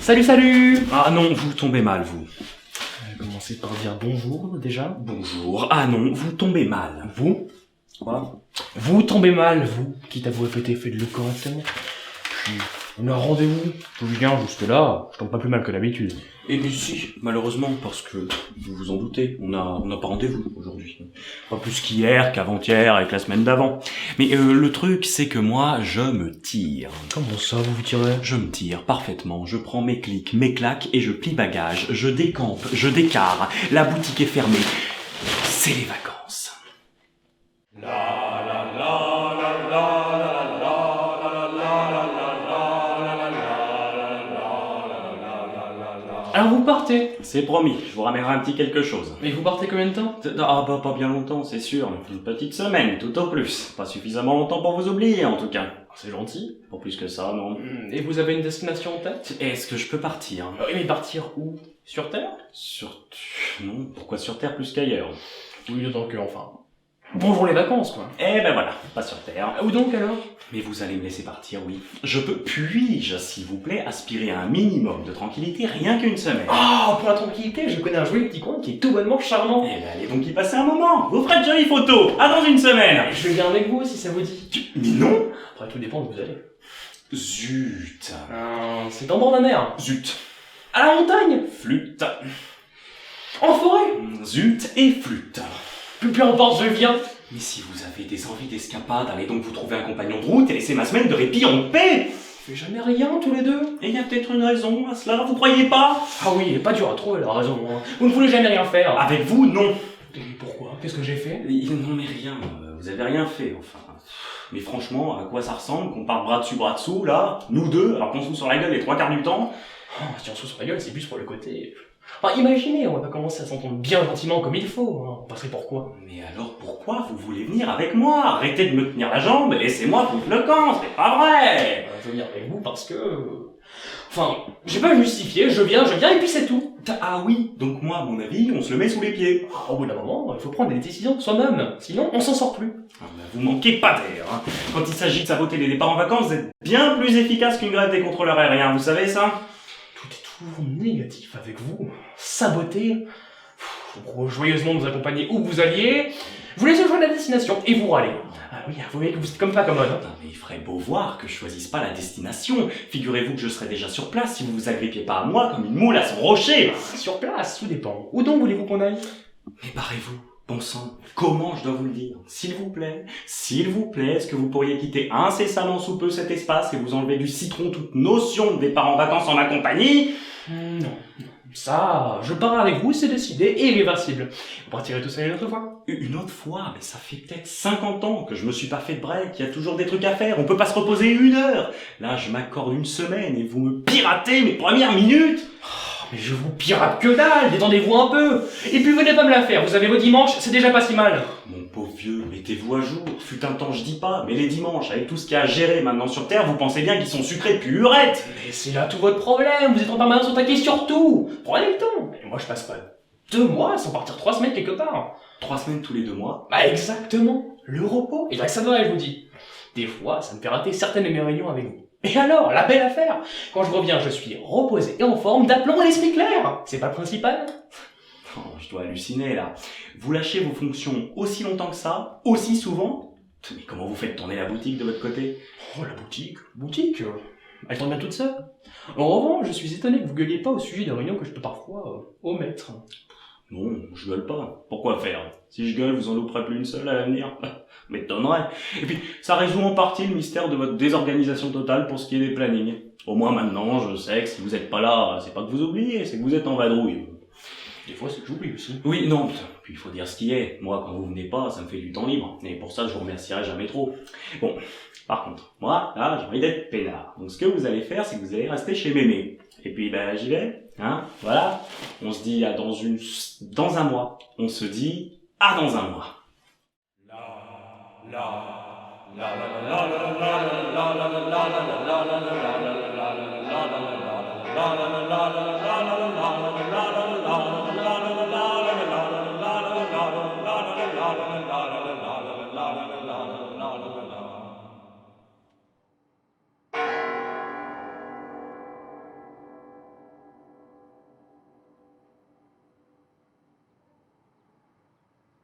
Salut, salut! Ah non, vous tombez mal, vous. Commencez par dire bonjour, déjà. Bonjour. Ah non, vous tombez mal. Vous? Quoi? Vous tombez mal, vous, quitte à vous répéter, faites-le correctement. Puis, on a un rendez-vous. Tout bien, jusque-là, je tombe pas plus mal que d'habitude. Eh bien si, malheureusement, parce que, vous vous en doutez, on n'a pas rendez-vous aujourd'hui. Pas plus qu'hier, qu'avant-hier et que la semaine d'avant. Mais le truc, c'est que moi, je me tire. Comment ça, vous vous tirez? Je me tire parfaitement, je prends mes clics, mes claques et je plie bagage, je décampe, je décarre, la boutique est fermée. C'est les vacances. Alors vous partez. C'est promis, je vous ramènerai un petit quelque chose. Mais vous partez combien de temps? Ah bah pas bien longtemps, c'est sûr. Une petite semaine, tout au plus. Pas suffisamment longtemps pour vous oublier, en tout cas. C'est gentil. Pour plus que ça, non. Et vous avez une destination en tête? Est-ce que je peux partir? Oui, mais partir où? Sur Terre? Non, pourquoi sur Terre plus qu'ailleurs? Oui, d'autant que, enfin... Bonjour les vacances, quoi. Eh ben voilà, pas sur Terre. Où donc, alors? Mais vous allez me laisser partir, oui. Puis-je, s'il vous plaît, aspirer à un minimum de tranquillité rien qu'une semaine? Oh, pour la tranquillité, je connais un joli petit coin qui est tout bonnement charmant. Eh ben allez donc y passer un moment. Vous ferez de jolies photos. À dans une semaine. Je viens avec vous, si ça vous dit. Mais non. Après, tout dépend où vous allez. Zut. C'est dans bord de la mer. Zut. À la montagne. Flûte. En forêt. Zut et flûte. Peu importe, je viens. Mais si vous avez des envies d'escapade, allez donc vous trouver un compagnon de route et laissez ma semaine de répit en paix. On fait jamais rien, tous les deux. Et il y a peut-être une raison à cela, vous croyez pas? Ah oui, il est pas dur à trouver, la raison. Hein. Vous ne voulez jamais rien faire. Avec vous, non. Et pourquoi? Qu'est-ce que j'ai fait? Non mais rien, vous avez rien fait, enfin. Mais franchement, à quoi ça ressemble qu'on part bras dessus, bras dessous, là, nous deux, alors qu'on se fout sur la gueule les 3 quarts du temps? Oh, si on se fout sur la gueule, c'est plus pour le côté... Enfin, imaginez, on va pas commencer à s'entendre bien gentiment comme il faut, hein. On passerait pour quoi? Mais alors pourquoi vous voulez venir avec moi? Arrêtez de me tenir la jambe et laissez-moi foutre le camp, c'est pas vrai! Je veux venir avec vous parce que... Enfin, j'ai pas justifié, je viens et puis c'est tout. Ah oui, donc moi, à mon avis, on se le met sous les pieds. Au bout d'un moment, il faut prendre des décisions soi-même, sinon on s'en sort plus. Ah bah, vous manquez pas d'air, hein. Quand il s'agit de saboter les départs en vacances, vous êtes bien plus efficace qu'une grève des contrôleurs aériens, vous savez ça? Tout est toujours négatif avec vous. Saboter. Je vous propose joyeusement de vous accompagner où vous alliez. Vous laissez choisir la destination et vous râlez. Ah oui, vous voyez que vous êtes comme pas commode. Non, mais il ferait beau voir que je choisisse pas la destination. Figurez-vous que je serais déjà sur place si vous vous agrippiez pas à moi comme une moule à son rocher. Sur place, tout dépend. Où donc voulez-vous qu'on aille? Mais barrez-vous, bon sang. Comment je dois vous le dire? S'il vous plaît, est-ce que vous pourriez quitter incessamment sous peu cet espace et vous enlever du citron toute notion de départ en vacances en ma compagnie? Non. Ça, je pars avec vous, c'est décidé et irréversible. Vous partirez tout seul une autre fois? Une autre fois? Mais ça fait peut-être 50 ans que je me suis pas fait de break, il y a toujours des trucs à faire, on peut pas se reposer 1 heure. Là, je m'accorde une semaine et vous me piratez mes premières minutes. Mais je vous pirate que dalle, détendez-vous un peu. Et puis venez pas me la faire, vous avez vos dimanches, c'est déjà pas si mal. Mon pauvre vieux, mettez-vous à jour. Fut un temps, je dis pas, mais les dimanches, avec tout ce qu'il y a à gérer maintenant sur Terre, vous pensez bien qu'ils sont sucrés depuis lurette. Mais c'est là tout votre problème, vous êtes en permanence au taquet sur tout. Prenez le temps. Et moi je passe pas 2 mois sans partir 3 semaines quelque part. 3 semaines tous les 2 mois. Bah exactement, le repos. Et là ça doit, je vous dis. Des fois, ça me fait rater certaines de mes réunions avec vous. Et alors, la belle affaire. Quand je reviens, je suis reposé et en forme, d'aplomb à l'esprit clair. C'est pas le principal? Oh, je dois halluciner là. Vous lâchez vos fonctions aussi longtemps que ça, aussi souvent. Mais comment vous faites tourner la boutique de votre côté? Oh, la boutique, elle tourne bien toute seule. En revanche, je suis étonné que vous gueuliez pas au sujet de réunions que je peux parfois omettre. Non, je gueule pas. Pourquoi faire? Si je gueule, vous en louperez plus une seule à l'avenir. M'étonnerait. Et puis, ça résout en partie le mystère de votre désorganisation totale pour ce qui est des plannings. Au moins maintenant, je sais que si vous êtes pas là, c'est pas que vous oubliez, c'est que vous êtes en vadrouille. Des fois, c'est que j'oublie aussi. Oui, non, puis il faut dire ce qui est. Moi, quand vous venez pas, ça me fait du temps libre. Et pour ça, je vous remercierai jamais trop. Bon, par contre, moi, là, j'ai envie d'être peinard. Donc ce que vous allez faire, c'est que vous allez rester chez Mémé. Et puis, ben, j'y vais. Hein, voilà. On se dit à dans un mois. On se dit à dans un mois. La la la la la la la la la la la la la la la la la